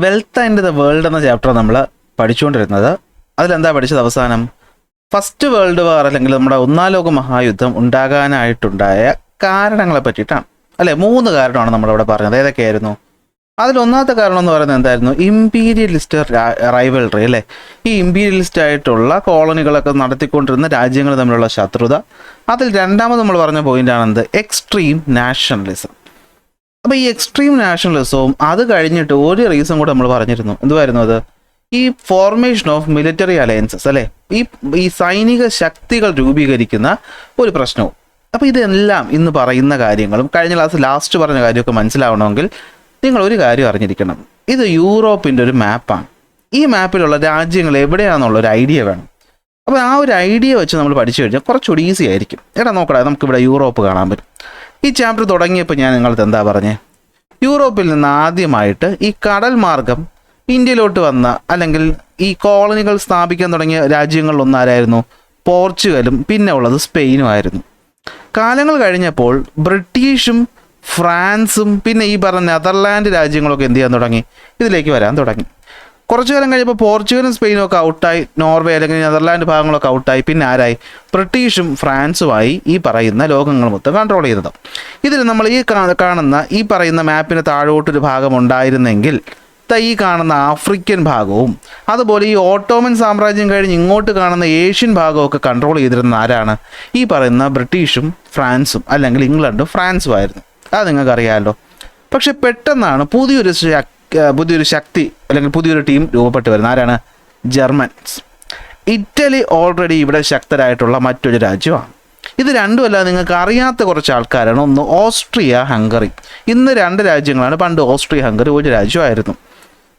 Wealth and the world എന്ന chapter നമ്മൾ പഠിച്ചുകൊണ്ടിരുന്നത്. അതിലെന്താ പഠിച്ചത്? അവസാനം ഫസ്റ്റ് വേൾഡ് വാർ അല്ലെങ്കിൽ നമ്മുടെ ഒന്നാം ലോക മഹായുദ്ധം ഉണ്ടാകാനായിട്ടുണ്ടായ കാരണങ്ങളെ പറ്റിയിട്ടാണ് അല്ലേ. 3 കാരണമാണ് നമ്മളിവിടെ പറഞ്ഞത്. ഏതൊക്കെയായിരുന്നു? അതിലൊന്നാമത്തെ കാരണം എന്ന് പറയുന്നത് എന്തായിരുന്നു? ഇമ്പീരിയലിസ്റ്റ് റൈവൽറി അല്ലേ. ഈ ഇമ്പീരിയലിസ്റ്റ് ആയിട്ടുള്ള കോളനികളൊക്കെ നടത്തിക്കൊണ്ടിരുന്ന രാജ്യങ്ങൾ തമ്മിലുള്ള ശത്രുത. അതിൽ രണ്ടാമത് നമ്മൾ പറഞ്ഞ പോയിന്റാണ് എന്ത്? Extreme nationalism. അപ്പോൾ ഈ എക്സ്ട്രീം നാഷണലിസവും അത് കഴിഞ്ഞിട്ട് ഒരു റീസൺ കൂടെ നമ്മൾ പറഞ്ഞിരുന്നു. എന്തുവായിരുന്നു അത്? ഈ ഫോർമേഷൻ ഓഫ് മിലിറ്ററി അലയൻസസ് അല്ലേ, ഈ സൈനിക ശക്തികൾ രൂപീകരിക്കുന്ന ഒരു പ്രശ്നവും. അപ്പോൾ ഇതെല്ലാം ഇന്ന് പറയുന്ന കാര്യങ്ങളും കഴിഞ്ഞ ക്ലാസ് ലാസ്റ്റ് പറഞ്ഞ കാര്യമൊക്കെ മനസ്സിലാവണമെങ്കിൽ നിങ്ങൾ ഒരു കാര്യം അറിഞ്ഞിരിക്കണം. ഇത് യൂറോപ്പിൻ്റെ ഒരു മാപ്പാണ്. ഈ മാപ്പിലുള്ള രാജ്യങ്ങൾ എവിടെയാണെന്നുള്ളൊരു ഐഡിയ വേണം. അപ്പോൾ ആ ഒരു ഐഡിയ വെച്ച് നമ്മൾ പഠിച്ചു കഴിഞ്ഞാൽ കുറച്ചുകൂടി ഈസി ആയിരിക്കും. നോക്കടാ, നമുക്കിവിടെ യൂറോപ്പ് കാണാൻ പറ്റും. ഈ ചാപ്റ്റർ തുടങ്ങിയപ്പോൾ ഞാൻ നിങ്ങൾക്ക് എന്താ പറഞ്ഞേ? യൂറോപ്പിൽ നിന്ന് ആദ്യമായിട്ട് ഈ കടൽ മാർഗം ഇന്ത്യയിലോട്ട് വന്ന അല്ലെങ്കിൽ ഈ കോളനികൾ സ്ഥാപിക്കാൻ തുടങ്ങിയ രാജ്യങ്ങളിലൊന്നാരായിരുന്നു? പോർച്ചുഗലും പിന്നെ ഉള്ളത് സ്പെയിനും ആയിരുന്നു. കാലങ്ങൾ കഴിഞ്ഞപ്പോൾ ബ്രിട്ടീഷും ഫ്രാൻസും പിന്നെ ഈ പറഞ്ഞ നെതർലാൻഡ് രാജ്യങ്ങളൊക്കെ എന്ത് ചെയ്യാൻ തുടങ്ങി? ഇതിലേക്ക് വരാൻ തുടങ്ങി. കുറച്ചു കാലം കഴിഞ്ഞപ്പോൾ പോർച്ചുഗലും സ്പെയിനും ഒക്കെ ഔട്ടായി, നോർവേ അല്ലെങ്കിൽ നെതർലാൻഡ് ഭാഗങ്ങളൊക്കെ ഔട്ടായി. പിന്നെ ആരായി? ബ്രിട്ടീഷും ഫ്രാൻസുമായി ഈ പറയുന്ന ലോകങ്ങൾ മൊത്തം കൺട്രോൾ ചെയ്തത്. ഇതിൽ നമ്മൾ ഈ കാണുന്ന ഈ പറയുന്ന മാപ്പിന് താഴോട്ടൊരു ഭാഗം ഉണ്ടായിരുന്നെങ്കിൽ ഈ കാണുന്ന ആഫ്രിക്കൻ ഭാഗവും അതുപോലെ ഈ ഓട്ടോമൻ സാമ്രാജ്യം കഴിഞ്ഞ് ഇങ്ങോട്ട് കാണുന്ന ഏഷ്യൻ ഭാഗമൊക്കെ കൺട്രോൾ ചെയ്തിരുന്ന ആരാണ്? ഈ പറയുന്ന ബ്രിട്ടീഷും ഫ്രാൻസും അല്ലെങ്കിൽ ഇംഗ്ലണ്ടും ഫ്രാൻസും ആയിരുന്നു. അത് നിങ്ങൾക്കറിയാമല്ലോ. പക്ഷെ പെട്ടെന്നാണ് പുതിയൊരു ശക്തി അല്ലെങ്കിൽ പുതിയൊരു ടീം രൂപപ്പെട്ട് വരുന്നത്. ആരാണ്? ജർമ്മൻസ്. ഇറ്റലി ഓൾറെഡി ഇവിടെ ശക്തരായിട്ടുള്ള മറ്റൊരു രാജ്യമാണ്. ഇത് രണ്ടുമല്ല, നിങ്ങൾക്ക് അറിയാത്ത കുറച്ച് ആൾക്കാരാണ്. ഒന്ന് ഓസ്ട്രിയ ഹംഗറി. ഇന്ന് 2 രാജ്യങ്ങളാണ്. പണ്ട് ഓസ്ട്രിയ ഹംഗറി ഒരു രാജ്യമായിരുന്നു.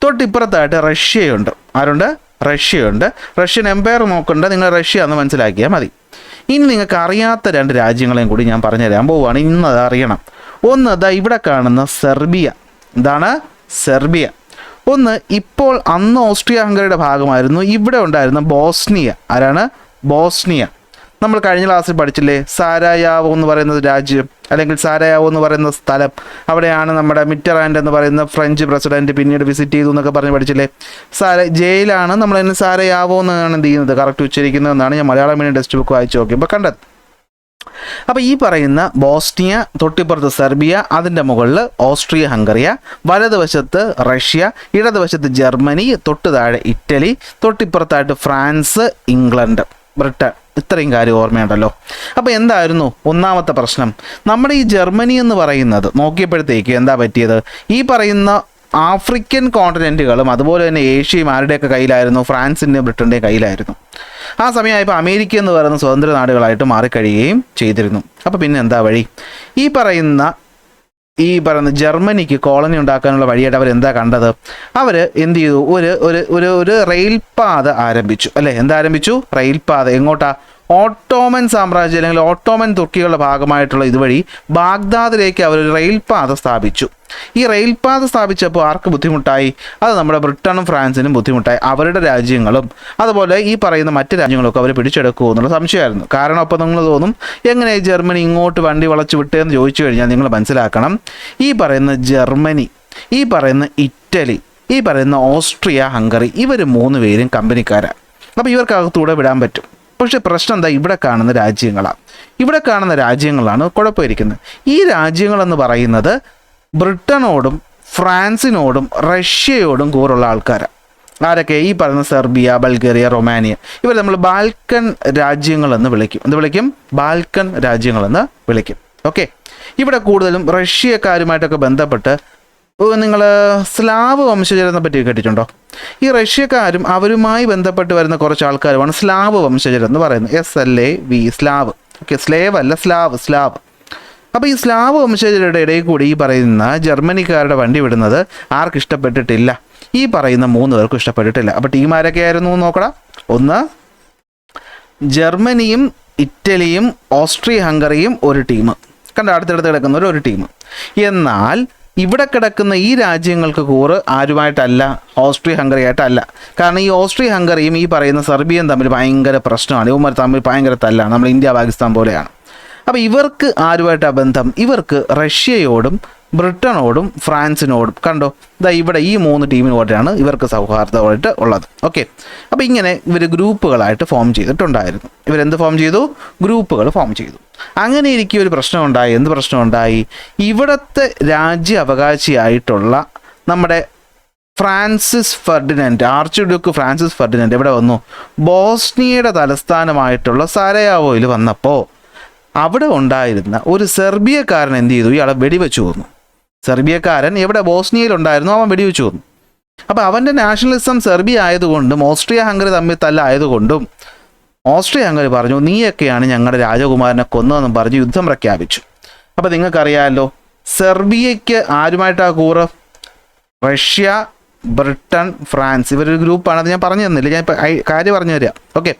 തൊട്ടിപ്പുറത്തായിട്ട് റഷ്യയുണ്ട്. ആരുണ്ട്? റഷ്യയുണ്ട്. റഷ്യൻ എംപയർ നോക്കണ്ട, നിങ്ങൾ റഷ്യ എന്ന് മനസ്സിലാക്കിയാൽ മതി. ഇനി നിങ്ങൾക്ക് അറിയാത്ത 2 രാജ്യങ്ങളെയും കൂടി ഞാൻ പറഞ്ഞുതരാൻ പോവുകയാണ്. ഇന്നത് അറിയണം. ഒന്ന് ഇവിടെ കാണുന്ന സെർബിയ. എന്താണ്? സെർബിയ. ഒന്ന് ഇപ്പോൾ അന്ന് ഓസ്ട്രിയ ഹംഗറിയുടെ ഭാഗമായിരുന്നു. ഇവിടെ ഉണ്ടായിരുന്ന ബോസ്നിയ. ആരാണ്? ബോസ്നിയ. നമ്മൾ കഴിഞ്ഞ ക്ലാസ്സിൽ പഠിച്ചില്ലേ? സാരായാവോ എന്ന് പറയുന്ന രാജ്യം അല്ലെങ്കിൽ സാരായാവോ എന്ന് പറയുന്ന സ്ഥലം, അവിടെയാണ് നമ്മുടെ മിറ്ററാൻഡ് എന്ന് പറയുന്ന ഫ്രഞ്ച് പ്രസിഡന്റ് പിന്നീട് വിസിറ്റ് ചെയ്തു എന്നൊക്കെ പറഞ്ഞ് പഠിച്ചില്ലേ? ജയിലാണ് നമ്മൾ അതിന് സാരായാവോ എന്നാണ് എന്ത് ചെയ്യുന്നത് കറക്റ്റ് ഉച്ചരിക്കുന്നതെന്നാണ് ഞാൻ മലയാളം മീഡിയം ടെക്സ്റ്റ് ബുക്ക് വായിച്ച് നോക്കിയപ്പോൾ കണ്ടത്. അപ്പോൾ ഈ പറയുന്ന ബോസ്നിയ, തൊട്ടിപ്പുറത്ത് സെർബിയ, അതിൻ്റെ മുകളിൽ ഓസ്ട്രിയ ഹംഗറിയ, വലതുവശത്ത് റഷ്യ, ഇടതുവശത്ത് ജർമ്മനി, തൊട്ട് താഴെ ഇറ്റലി, തൊട്ടിപ്പുറത്തായിട്ട് ഫ്രാൻസ്, ഇംഗ്ലണ്ട്, ബ്രിട്ടൻ. ഇത്രയും കാര്യം ഓർമ്മയുണ്ടല്ലോ. അപ്പോൾ എന്തായിരുന്നു ഒന്നാമത്തെ പ്രശ്നം? നമ്മുടെ ഈ ജർമ്മനി എന്ന് പറയുന്നത് നോക്കിയപ്പോഴത്തേക്ക് എന്താ പറ്റിയത്? ഈ പറയുന്ന ആഫ്രിക്കൻ കോണ്ടിനെൻറ്റുകളും അതുപോലെ തന്നെ ഏഷ്യയും ആരുടെയൊക്കെ കയ്യിലായിരുന്നു? ഫ്രാൻസിൻ്റെയും ബ്രിട്ടൻ്റെയും കയ്യിലായിരുന്നു. ആ സമയമായപ്പോൾ അമേരിക്ക എന്ന് പറയുന്ന സ്വതന്ത്ര നാടുകളായിട്ട് മാറിക്കഴിയുകയും ചെയ്തിരുന്നു. അപ്പോൾ പിന്നെ എന്താ വഴി? ഈ പറയുന്ന ജർമ്മനിക്ക് കോളനി ഉണ്ടാക്കാനുള്ള വഴിയായിട്ട് അവരെന്താ കണ്ടത്? അവർ എന്ത് ചെയ്തു? ഒരു റെയിൽപാത ആരംഭിച്ചു അല്ലേ. എന്താരംഭിച്ചു? റെയിൽപാത. എങ്ങോട്ടാ? ഓട്ടോമൻ സാമ്രാജ്യം അല്ലെങ്കിൽ ഓട്ടോമൻ തുർക്കികളുടെ ഭാഗമായിട്ടുള്ള ഇതുവഴി ബാഗ്ദാദിലേക്ക് അവരൊരു റെയിൽപാത സ്ഥാപിച്ചു. ഈ റെയിൽപാത സ്ഥാപിച്ചപ്പോൾ ആർക്ക് ബുദ്ധിമുട്ടായി? അത് നമ്മുടെ ബ്രിട്ടനും ഫ്രാൻസിനും ബുദ്ധിമുട്ടായി. അവരുടെ രാജ്യങ്ങളും അതുപോലെ ഈ പറയുന്ന മറ്റ് രാജ്യങ്ങളൊക്കെ അവർ പിടിച്ചെടുക്കുമോ എന്നുള്ള സംശയമായിരുന്നു. കാരണം അപ്പോൾ നിങ്ങൾ തോന്നും, എങ്ങനെ ജർമ്മനി ഇങ്ങോട്ട് വണ്ടി വളച്ച് വിട്ടേന്ന് ചോദിച്ചു കഴിഞ്ഞാൽ നിങ്ങൾ മനസ്സിലാക്കണം, ഈ പറയുന്ന ജർമ്മനി, ഈ പറയുന്ന ഇറ്റലി, ഈ പറയുന്ന ഓസ്ട്രിയ ഹംഗറി, ഇവർ 3 പേരും കമ്പനിക്കാരാണ്. അപ്പോൾ ഇവർക്കകത്തൂടെ വിടാൻ പറ്റും. പക്ഷെ പ്രശ്നം എന്താ? ഇവിടെ കാണുന്ന രാജ്യങ്ങളാണ് കുഴപ്പമിരിക്കുന്നത്. ഈ രാജ്യങ്ങളെന്ന് പറയുന്നത് ബ്രിട്ടനോടും ഫ്രാൻസിനോടും റഷ്യയോടും കൂറുള്ള ആൾക്കാരാണ്. ആരൊക്കെ? ഈ പറയുന്ന സെർബിയ, ബൾഗേറിയ, റൊമാനിയ. ഇവർ നമ്മൾ ബാൽക്കൻ രാജ്യങ്ങളെന്ന് വിളിക്കും. എന്ത് വിളിക്കും? ബാൽക്കൻ രാജ്യങ്ങളെന്ന് വിളിക്കും. ഓക്കെ. ഇവിടെ കൂടുതലും റഷ്യക്കാരുമായിട്ടൊക്കെ ബന്ധപ്പെട്ട് നിങ്ങൾ സ്ലാവ് വംശജരെന്നെ പറ്റി കേട്ടിട്ടുണ്ടോ? ഈ റഷ്യക്കാരും അവരുമായി ബന്ധപ്പെട്ട് വരുന്ന കുറച്ച് ആൾക്കാരുമാണ് സ്ലാവ് വംശജരെന്ന് പറയുന്നത്. SLAV, Slav. ഓക്കെ, സ്ലേവ് അല്ല, സ്ലാവ്. അപ്പോൾ ഈ സ്ലാവ് വംശജരുടെ ഇടയിൽ കൂടി ഈ പറയുന്ന ജർമ്മനിക്കാരുടെ വണ്ടി വിടുന്നത് ആർക്കും ഇഷ്ടപ്പെട്ടിട്ടില്ല. ഈ പറയുന്ന 3 പേർക്കും ഇഷ്ടപ്പെട്ടിട്ടില്ല. അപ്പോൾ ടീം ആരൊക്കെ ആയിരുന്നു നോക്കണം. ഒന്ന് ജർമ്മനിയും ഇറ്റലിയും ഓസ്ട്രിയ ഹംഗറിയും ഒരു ടീം. കണ്ട, അടുത്തടുത്ത് കിടക്കുന്ന ഒരു ടീം. എന്നാൽ ഇവിടെ കിടക്കുന്ന ഈ രാജ്യങ്ങൾക്ക് കൂറ് ആരുമായിട്ടല്ല? ഓസ്ട്രിയ ഹംഗറി ആയിട്ടല്ല. കാരണം ഈ ഓസ്ട്രിയ ഹംഗറിയും ഈ പറയുന്ന സെർബിയയും തമ്മിൽ ഭയങ്കര പ്രശ്നമാണ്. ഇവന്മാർ തമ്മിൽ ഭയങ്കര തല്ലാണ്. നമ്മൾ ഇന്ത്യ പാകിസ്ഥാൻ പോലെയാണ്. അപ്പോൾ ഇവർക്ക് ആരുമായിട്ടാണ് ബന്ധം? ഇവർക്ക് റഷ്യയോടും ബ്രിട്ടനോടും ഫ്രാൻസിനോടും. കണ്ടോ, ഇതാ ഇവിടെ ഈ 3 ടീമിനോടാണ് ഇവർക്ക് സൗഹാർദ്ദമായിട്ട് ഉള്ളത്. ഓക്കെ, അപ്പോൾ ഇങ്ങനെ ഇവർ ഗ്രൂപ്പുകളായിട്ട് ഫോം ചെയ്തിട്ടുണ്ടായിരുന്നു. ഇവരെന്ത് ഫോം ചെയ്തു? ഗ്രൂപ്പുകൾ ഫോം ചെയ്തു. അങ്ങനെ ഇരിക്കും ഒരു പ്രശ്നമുണ്ടായി. എന്ത് പ്രശ്നമുണ്ടായി? ഇവിടുത്തെ രാജ്യ അവകാശിയായിട്ടുള്ള നമ്മുടെ Francis Ferdinand, arch Duke Francis Ferdinand എവിടെ വന്നു? ബോസ്നിയയുടെ തലസ്ഥാനമായിട്ടുള്ള സാരയാവോയിൽ വന്നപ്പോൾ അവിടെ ഉണ്ടായിരുന്ന ഒരു സെർബിയക്കാരൻ എന്ത് ചെയ്തു? ഇയാളെ വെടിവെച്ചു കൊന്നു. സെർബിയക്കാരൻ എവിടെ? ബോസ്നിയയിലുണ്ടായിരുന്നു. അവൻ വെടിവെച്ചു കൊന്നു. അപ്പോൾ അവൻ്റെ നാഷണലിസം സെർബിയ ആയതുകൊണ്ടും ഓസ്ട്രിയ ഹംഗറി തമ്മിൽ തല്ലായതുകൊണ്ടും ഓസ്ട്രിയ ഹംഗറി പറഞ്ഞു, നീയൊക്കെയാണ് ഞങ്ങളുടെ രാജകുമാരനെ കൊന്നതെന്നും പറഞ്ഞ് യുദ്ധം പ്രഖ്യാപിച്ചു. അപ്പോൾ നിങ്ങൾക്കറിയാമല്ലോ, സെർബിയയ്ക്ക് ആരുമായിട്ടാണ് കൂറ്? Russia, Britain, France. ഇവരൊരു ഗ്രൂപ്പാണ്. അത് ഞാൻ പറഞ്ഞു തന്നില്ല, ഞാൻ ഇപ്പോൾ കാര്യം പറഞ്ഞു തരാം. ഓക്കെ,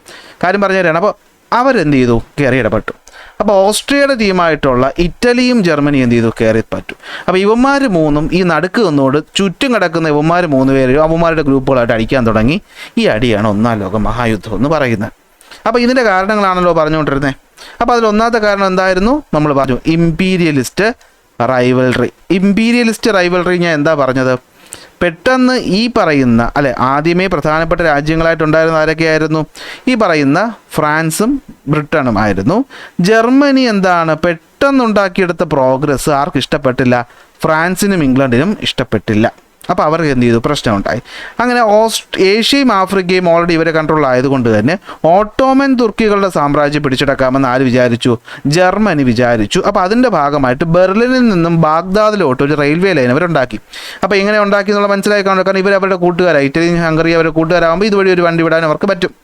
കാര്യം പറഞ്ഞു തരാണ്. അപ്പോൾ അവരെന്ത് ചെയ്തു? കയറി ഇടപെട്ടു. അപ്പോൾ ഓസ്ട്രിയയുടെ ടീമായിട്ടുള്ള ഇറ്റലിയും ജർമ്മനിയും എന്ത് ചെയ്തു? കയറി പറ്റു. അപ്പോൾ ഇവന്മാർ മൂന്നും ഈ നടുക്ക് നിന്നോട് ചുറ്റും കിടക്കുന്ന ഇവന്മാർ 3 പേരും അവന്മാരുടെ ഗ്രൂപ്പുകളായിട്ട് അടിക്കാൻ തുടങ്ങി. ഈ അടിയാണ് 1-ാം ലോക മഹായുദ്ധം എന്ന് പറയുന്നത്. അപ്പോൾ ഇതിൻ്റെ കാരണങ്ങളാണല്ലോ പറഞ്ഞുകൊണ്ടിരുന്നത്. അപ്പോൾ അതിൽ ഒന്നാമത്തെ കാരണം എന്തായിരുന്നു? നമ്മൾ പറഞ്ഞു, ഇമ്പീരിയലിസ്റ്റ് റൈവൽറി. ഇമ്പീരിയലിസ്റ്റ് റൈവൽറി ഞാൻ എന്താ പറഞ്ഞത്? പെട്ടെന്ന് ഈ പറയുന്ന ആദ്യമേ പ്രധാനപ്പെട്ട രാജ്യങ്ങളായിട്ടുണ്ടായിരുന്ന ആരൊക്കെയായിരുന്നു? ഈ പറയുന്ന ഫ്രാൻസും ബ്രിട്ടനും ആയിരുന്നു. ജർമ്മനി എന്താണ്? പെട്ടെന്നുണ്ടാക്കിയെടുത്ത പ്രോഗ്രസ് ആർക്കും ഇഷ്ടപ്പെട്ടില്ല. ഫ്രാൻസിനും ഇംഗ്ലണ്ടിനും ഇഷ്ടപ്പെട്ടില്ല. അപ്പോൾ അവർക്ക് എന്ത് ചെയ്തു? പ്രശ്നമുണ്ടായി. അങ്ങനെ ഏഷ്യയും ആഫ്രിക്കയും ഓൾറെഡി ഇവരെ കൺട്രോളായതുകൊണ്ട് തന്നെ ഓട്ടോമൻ തുർക്കികളുടെ സാമ്രാജ്യം പിടിച്ചെടുക്കാമെന്ന് ആര് വിചാരിച്ചു? ജർമ്മനി വിചാരിച്ചു. അപ്പോൾ അതിൻ്റെ ഭാഗമായിട്ട് ബെർലിനിൽ നിന്നും ബാഗ്ദാദിലോട്ട് ഒരു റെയിൽവേ ലൈൻ അവരുണ്ടാക്കി. അപ്പോൾ എങ്ങനെ ഉണ്ടാക്കി എന്നുള്ള മനസ്സിലാക്കാൻ, കാരണം ഇവർ അവരുടെ കൂട്ടുകാരായി, ഇറ്റലിയും ഹംഗറി അവരുടെ കൂട്ടുകാരാകുമ്പോൾ ഇതുവഴി ഒരു വണ്ടി വിടാൻ അവർക്ക് പറ്റും.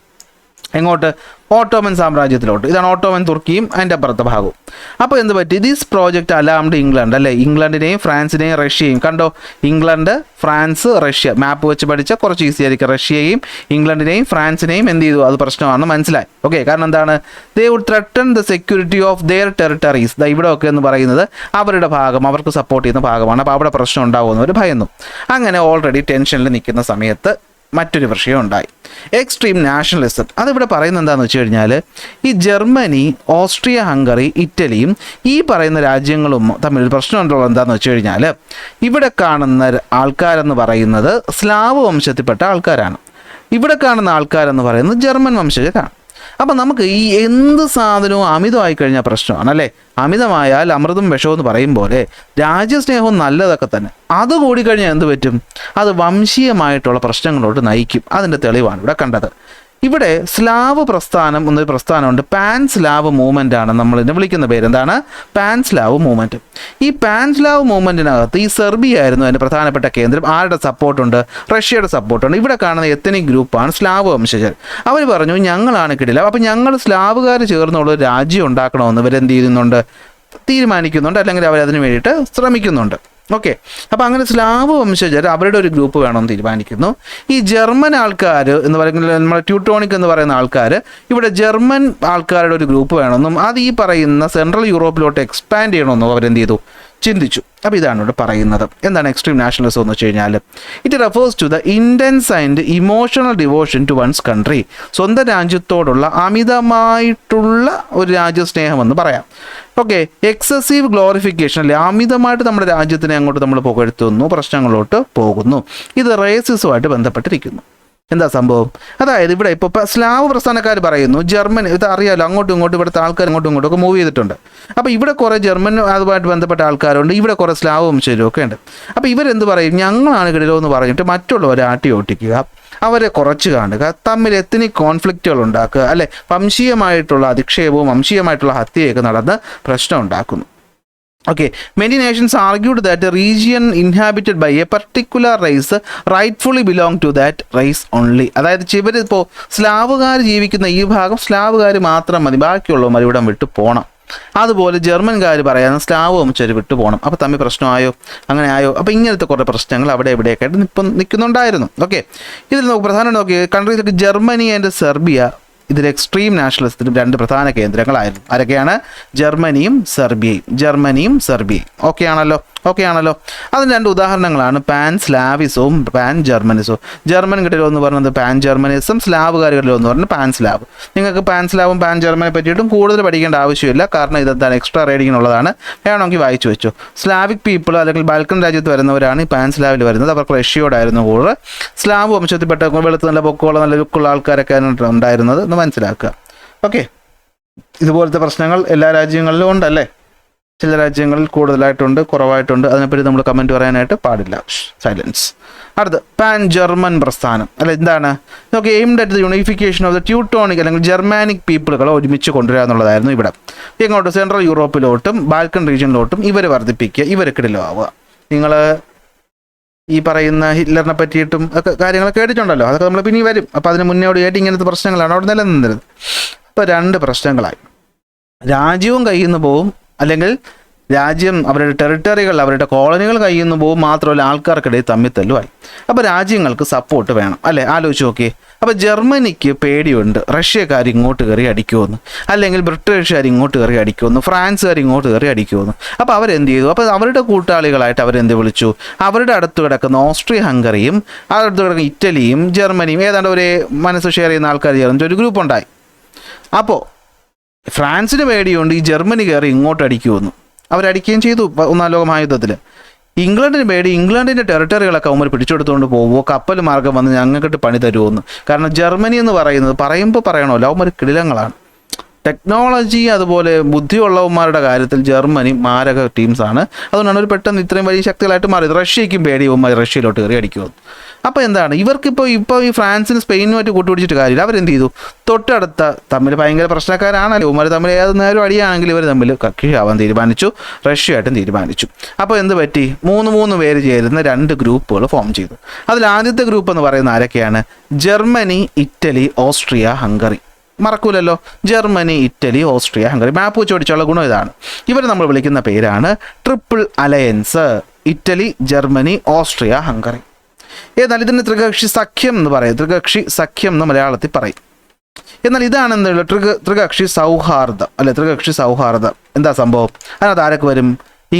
എങ്ങോട്ട്? ഓട്ടോമൻ സാമ്രാജ്യത്തിലോട്ട്. ഇതാണ് ഓട്ടോമൻ തുർക്കിയും അതിൻ്റെ അപ്പുറത്തെ ഭാഗവും. അപ്പോൾ എന്ത് പറ്റി? ദിസ് പ്രോജക്റ്റ് അലാംഡ് ഇംഗ്ലണ്ട്, ഇംഗ്ലണ്ടിനെയും ഫ്രാൻസിനെയും റഷ്യയും. കണ്ടോ, ഇംഗ്ലണ്ട്, ഫ്രാൻസ്, റഷ്യ. മാപ്പ് വെച്ച് പഠിച്ചാൽ കുറച്ച് ഈസി ആയിരിക്കും. റഷ്യയെയും ഇംഗ്ലണ്ടിനെയും ഫ്രാൻസിനെയും എന്ത് ചെയ്തു? അത് പ്രശ്നമാണെന്ന് മനസ്സിലായി. ഓക്കെ, കാരണം എന്താണ്? They would threaten the security of their territories. ഇവിടെ ഒക്കെ എന്ന് പറയുന്നത് അവരുടെ ഭാഗം, അവർക്ക് സപ്പോർട്ട് ചെയ്യുന്ന ഭാഗമാണ്. അപ്പോൾ അവിടെ പ്രശ്നം ഉണ്ടാകുമെന്ന് അവർ ഭയന്നു. അങ്ങനെ ഓൾറെഡി ടെൻഷനിൽ നിൽക്കുന്ന സമയത്ത് മറ്റൊരു വിഷയം ഉണ്ടായി, എക്സ്ട്രീം നാഷണലിസം. അതിവിടെ പറയുന്നത് എന്താണെന്ന് വെച്ച് കഴിഞ്ഞാൽ, ഈ ജർമ്മനി, ഓസ്ട്രിയ ഹംഗറി, ഇറ്റലിയും ഈ പറയുന്ന രാജ്യങ്ങളും തമ്മിൽ പ്രശ്നമുണ്ടുള്ളത് എന്താണെന്ന് വെച്ച് കഴിഞ്ഞാൽ, ഇവിടെ കാണുന്ന ആൾക്കാരെന്ന് പറയുന്നത് സ്ലാവ് വംശത്തിൽപ്പെട്ട ആൾക്കാരാണ്. ഇവിടെ കാണുന്ന ആൾക്കാരെന്ന് പറയുന്നത് ജർമ്മൻ വംശജരാണ്. അപ്പം നമുക്ക് ഈ എന്ത് സാധനവും അമിതമായി കഴിഞ്ഞാൽ പ്രശ്നമാണ്, അല്ലേ? അമിതമായാൽ അമൃതും വിഷവും എന്ന് പറയും പോലെ രാജ്യസ്നേഹവും നല്ലതൊക്കെ തന്നെ, അത് കൂടിക്കഴിഞ്ഞാൽ എന്ത് പറ്റും? അത് വംശീയമായിട്ടുള്ള പ്രശ്നങ്ങളോട്ട് നയിക്കും. അതിൻ്റെ തെളിവാണ് ഇവിടെ കണ്ടത്. ഇവിടെ സ്ലാവ് പ്രസ്ഥാനം എന്നൊരു പ്രസ്ഥാനമുണ്ട്. പാൻ സ്ലാവ് മൂവ്മെൻ്റ് ആണ് നമ്മളിതിനെ വിളിക്കുന്ന പേര്. എന്താണ്? Pan Slav movement. ഈ പാൻ സ്ലാവ് മൂവ്മെൻറ്റിനകത്ത് ഈ സെർബിയ ആയിരുന്നു അതിൻ്റെ പ്രധാനപ്പെട്ട കേന്ദ്രം. ആരുടെ സപ്പോർട്ടുണ്ട്? റഷ്യയുടെ സപ്പോർട്ടുണ്ട്. ഇവിടെ കാണുന്ന എത്തനിക് ഗ്രൂപ്പാണ് സ്ലാവ് വംശജർ. അവർ പറഞ്ഞു, ഞങ്ങളാണ് കിടില, അപ്പോൾ ഞങ്ങൾ സ്ലാവുകാർ ചേർന്നുള്ള രാജ്യം ഉണ്ടാക്കണമെന്ന് ഇവരെന്ത് ചെയ്യുന്നുണ്ട്? തീരുമാനിക്കുന്നുണ്ട്, അല്ലെങ്കിൽ അവരതിന് വേണ്ടിയിട്ട് ശ്രമിക്കുന്നുണ്ട്. ഓക്കെ, അപ്പോൾ അങ്ങനെ സ്ലാവ് വംശജർ അവരുടെ ഒരു ഗ്രൂപ്പ് വേണമെന്ന് തീരുമാനിക്കുന്നു. ഈ ജർമ്മൻ ആൾക്കാർ എന്ന് പറയുന്നത്, നമ്മുടെ ട്യൂട്ടോണിക് എന്ന് പറയുന്ന ആൾക്കാർ, ഇവിടെ ജർമ്മൻ ആൾക്കാരുടെ ഒരു ഗ്രൂപ്പ് വേണമെന്നും അത് ഈ പറയുന്ന സെൻട്രൽ യൂറോപ്പിലോട്ട് എക്സ്പാൻഡ് ചെയ്യണമെന്നും അവരെന്ത് ചെയ്തു? ചിന്തിച്ചു. അപ്പോൾ ഇതാണ് ഇവിടെ പറയുന്നത്. എന്താണ് എക്സ്ട്രീം നാഷണലിസം എന്ന് വെച്ച് കഴിഞ്ഞാൽ? It refers to the intense and emotional devotion to one's country. സ്വന്തം രാജ്യത്തോടുള്ള അമിതമായിട്ടുള്ള ഒരു രാജ്യസ്നേഹമെന്ന് പറയാം. ഓക്കെ, എക്സസീവ് ഗ്ലോറിഫിക്കേഷൻ, അല്ലെ, അമിതമായിട്ട് നമ്മുടെ രാജ്യത്തിനെ അങ്ങോട്ട് നമ്മൾ പുകഴ്ത്തുന്നു, പ്രശ്നങ്ങളോട്ട് പോകുന്നു. ഇത് റേസിസവുമായിട്ട് ബന്ധപ്പെട്ടിരിക്കുന്നു. എന്താ സംഭവം? അതായത് ഇവിടെ ഇപ്പോൾ സ്ലാവ് പ്രസ്ഥാനക്കാർ പറയുന്നു, ജർമ്മൻ, ഇത് അറിയാമല്ലോ, അങ്ങോട്ടും ഇങ്ങോട്ടും ഇവിടുത്തെ ആൾക്കാർ അങ്ങോട്ടും ഇങ്ങോട്ടും ഒക്കെ മൂവ് ചെയ്തിട്ടുണ്ട്. അപ്പോൾ ഇവിടെ കുറേ ജർമ്മൻ അതുമായിട്ട് ബന്ധപ്പെട്ട ആൾക്കാരുണ്ട്, ഇവിടെ കുറേ സ്ലാവ് വംശജരും ഒക്കെ ഉണ്ട്. അപ്പോൾ ഇവരെന്ത് പറയും? ഞങ്ങളാണ് കിടിലോ എന്ന് പറഞ്ഞിട്ട് മറ്റുള്ളവരെ ആട്ടി ഓട്ടിക്കുക, അവരെ കുറച്ച് കാണുക, തമ്മിൽ എത്തനിക് കോൺഫ്ലിക്റ്റുകൾ ഉണ്ടാക്കുക, അല്ലെ, വംശീയമായിട്ടുള്ള അധിക്ഷേപവും വംശീയമായിട്ടുള്ള ഹത്യയൊക്കെ നടന്ന് പ്രശ്നം ഉണ്ടാക്കുന്നു. Okay, many nations argued that a region inhabited by a particular race rightfully belonged to that race only. അതായത് ഇവരിപ്പോൾ സ്ലാവുകാർ ജീവിക്കുന്ന ഈ ഭാഗം സ്ലാവുകാർ മാത്രം മതി, ബാക്കിയുള്ളവർ ഇവിടെ വിട്ടു പോകണം. അതുപോലെ ജർമ്മൻകാർ പറയാൻ സ്ലാവ് വംശജർ വിട്ടു പോകണം. അപ്പോൾ തമ്മിൽ പ്രശ്നമായോ? അങ്ങനെ ആയോ? അപ്പോൾ ഇങ്ങനത്തെ കുറേ പ്രശ്നങ്ങൾ അവിടെ എവിടെയൊക്കെ ആയിട്ട് ഇപ്പം നിൽക്കുന്നുണ്ടായിരുന്നു. ഓക്കെ, ഇതിൽ നമുക്ക് പ്രധാനമായിട്ട് നോക്കി കൺട്രീസൊക്കെ ജർമ്മനി ആൻഡ് സെർബിയ ഇതിൽ എക്സ്ട്രീം നാഷണലിസത്തിനും 2 പ്രധാന കേന്ദ്രങ്ങളായിരുന്നു. ആരൊക്കെയാണ്? ജർമ്മനിയും സെർബിയയും. ഓക്കെ ആണല്ലോ. ഓക്കെ ആണല്ലോ. അതിന് രണ്ട് ഉദാഹരണങ്ങളാണ് പാൻ സ്ലാവിസവും പാൻ ജർമ്മനിസവും. ജർമ്മൻ കിട്ടലോ എന്ന് പറയുന്നത് പാൻ ജർമ്മനിസം, സ്ലാവുകാർ കിട്ടലോ എന്ന് പറഞ്ഞാൽ പാൻ സ്ലാവ്. നിങ്ങൾക്ക് പാൻ സ്ലാവും പാൻ ജർമ്മനെ പറ്റിയിട്ടും കൂടുതൽ പഠിക്കേണ്ട ആവശ്യമില്ല, കാരണം ഇതെന്താണ് എക്സ്ട്രാ റീഡിങ്ങിനുള്ളതാണ്. വേണമെങ്കിൽ വായിച്ചു വെച്ചു. സ്ലാവിക് പീപ്പിൾ അല്ലെങ്കിൽ ബാൽക്കൺ രാജ്യത്ത് വരുന്നവരാണ് ഈ പാൻ സ്ലാവിൽ വരുന്നത്. അവർക്ക് റഷ്യയോടായിരുന്നു കൂടുതൽ. സ്ലാവ് വംശത്തിൽപ്പെട്ട വെളുത്ത് നല്ല പൊക്കമുള്ള നല്ല ലുക്കുള്ള ആൾക്കാരൊക്കെ ഉണ്ടായിരുന്നത് എന്ന് മനസ്സിലാക്കുക. ഓക്കെ, ഇതുപോലത്തെ പ്രശ്നങ്ങൾ എല്ലാ രാജ്യങ്ങളിലും ഉണ്ടല്ലേ. ചില രാജ്യങ്ങളിൽ കൂടുതലായിട്ടുണ്ട്, കുറവായിട്ടുണ്ട്. അതിനെപ്പറ്റി നമ്മൾ കമൻറ്റ് പറയാനായിട്ട് പാടില്ല. സൈലൻസ്. അടുത്ത് പാൻ ജർമ്മൻ പ്രസ്ഥാനം അല്ല, എന്താണ് നമുക്ക് aimed at the unification of the Teutonic അല്ലെങ്കിൽ ജർമാനിക് പീപ്പിളുകളെ ഒരുമിച്ച് കൊണ്ടുവരിക എന്നുള്ളതായിരുന്നു ഇവിടെ. ഇങ്ങോട്ട് സെൻട്രൽ യൂറോപ്പിലോട്ടും ബാൽക്കൺ റീജിയനിലോട്ടും ഇവർ വർദ്ധിപ്പിക്കുക, ഇവർക്കിടയിലാവുക. നിങ്ങൾ ഈ പറയുന്ന ഹിറ്റ്ലറിനെ പറ്റിയിട്ടും ഒക്കെ കാര്യങ്ങൾ കേട്ടിട്ടുണ്ടല്ലോ, അതൊക്കെ നമ്മൾ പിന്നെ വരും. അപ്പോൾ അതിന് മുന്നോടിയായിട്ട് ഇങ്ങനത്തെ പ്രശ്നങ്ങളാണ് അവിടെ നിലനിന്നിരുന്നത്. ഇപ്പോൾ രണ്ട് പ്രശ്നങ്ങളായി. രാജ്യവും കയ്യിൽ നിന്ന് പോവും, അല്ലെങ്കിൽ രാജ്യം അവരുടെ ടെറിട്ടറികൾ അവരുടെ കോളനികൾ കയ്യിൽ നിന്ന് പോകും. മാത്രമല്ല ആൾക്കാർക്കിടയിൽ തമ്മിത്തല്ലുമായി. അപ്പോൾ രാജ്യങ്ങൾക്ക് സപ്പോർട്ട് വേണം അല്ലേ. ആലോചിച്ച് നോക്കിയേ. അപ്പോൾ ജർമ്മനിക്ക് പേടിയുണ്ട് റഷ്യക്കാർ ഇങ്ങോട്ട് കയറി അടിക്കുമെന്ന്, അല്ലെങ്കിൽ ബ്രിട്ടീഷുകാർ ഇങ്ങോട്ട് കയറി അടിക്കുമെന്ന്, ഫ്രാൻസുകാർ ഇങ്ങോട്ട് കയറി അടിക്കുമെന്ന്. അപ്പോൾ അവരെന്ത് ചെയ്തു? അപ്പോൾ അവരുടെ കൂട്ടാളികളായിട്ട് അവരെന്ത് വിളിച്ചു? അവരുടെ അടുത്ത് കിടക്കുന്ന ഓസ്ട്രിയ ഹംഗറിയും അടുത്ത് കിടക്കുന്ന ഇറ്റലിയും ജർമ്മനിയും ഏതാണ്ട് ഒരേ മനസ്സ് ഷെയർ ചെയ്യുന്ന ആൾക്കാർ ചേർന്നിട്ട് ഒരു ഗ്രൂപ്പ് ഉണ്ടായി. അപ്പോൾ ഫ്രാൻസിന് പേടിയുണ്ട് ഈ ജർമ്മനി കയറി ഇങ്ങോട്ട് അടിക്കുമെന്ന്. അവരടിക്കുകയും ചെയ്തു ഒന്നാം ലോക മഹായുദ്ധത്തിൽ. ഇംഗ്ലണ്ടിന് പേടി ഇംഗ്ലണ്ടിൻ്റെ ടെറിട്ടറികളൊക്കെ അവന്മാർ പിടിച്ചെടുത്തുകൊണ്ട് പോകുമോ, കപ്പൽ മാർഗ്ഗം വന്ന് ഞങ്ങൾക്കിട്ട് പണി തരുമെന്ന്. കാരണം ജർമ്മനി എന്ന് പറയുന്നത് പറയുമ്പോൾ പറയണമല്ലോ, അവന്മാർ കിടിലങ്ങളാണ്. ടെക്നോളജി അതുപോലെ ബുദ്ധിയുള്ളവന്മാരുടെ കാര്യത്തിൽ ജർമ്മനി മാരക ടീംസാണ്. അതുകൊണ്ടാണ് അവർ പെട്ടെന്ന് ഇത്രയും വലിയ ശക്തികളായിട്ട് മാറിയത്. റഷ്യയ്ക്കും പേടി അവന്മാർ റഷ്യയിലോട്ട് കയറി അടിക്കുമെന്ന്. അപ്പോൾ എന്താണ് ഇവർക്കിപ്പോൾ ഈ ഫ്രാൻസിന് സ്പെയിനുമായിട്ട് കൂട്ടുപിടിച്ചിട്ട് കാര്യമില്ല. അവരെന്ത് ചെയ്തു? തൊട്ടടുത്ത തമ്മിൽ ഭയങ്കര പ്രശ്നക്കാരാണല്ലോ ഇവർ തമ്മിൽ. ഏത് നേരം അടിയാണെങ്കിൽ ഇവർ തമ്മിൽ കക്ഷിയാവാൻ തീരുമാനിച്ചു, റഷ്യയായിട്ടും തീരുമാനിച്ചു. അപ്പോൾ എന്ത് പറ്റി? മൂന്ന് പേര് ചേരുന്ന രണ്ട് ഗ്രൂപ്പുകൾ ഫോം ചെയ്തു. അതിൽ ആദ്യത്തെ ഗ്രൂപ്പ് എന്ന് പറയുന്ന ആരൊക്കെയാണ്? Germany, Italy, Austria, Hungary. മറക്കൂലല്ലോ, Germany, Italy, Austria, Hungary. Map വെച്ച് പഠിച്ചുള്ള ഗുണം ഇതാണ്. ഇവർ നമ്മൾ വിളിക്കുന്ന പേരാണ് triple alliance. Italy, Germany, Austria, Hungary. എന്നാൽ ഇതിന് ത്രികക്ഷി സഖ്യം എന്ന് പറയും. ത്രികക്ഷി സഖ്യം എന്ന് മലയാളത്തിൽ പറയും. എന്നാൽ ഇതാണ് എന്നുള്ള ത്രികക്ഷി സൗഹാർദ്ദം അല്ലെ. ത്രികക്ഷി സൗഹാർദ്ദം എന്താ സംഭവം? അതിനകത്ത് ആരൊക്കെ വരും?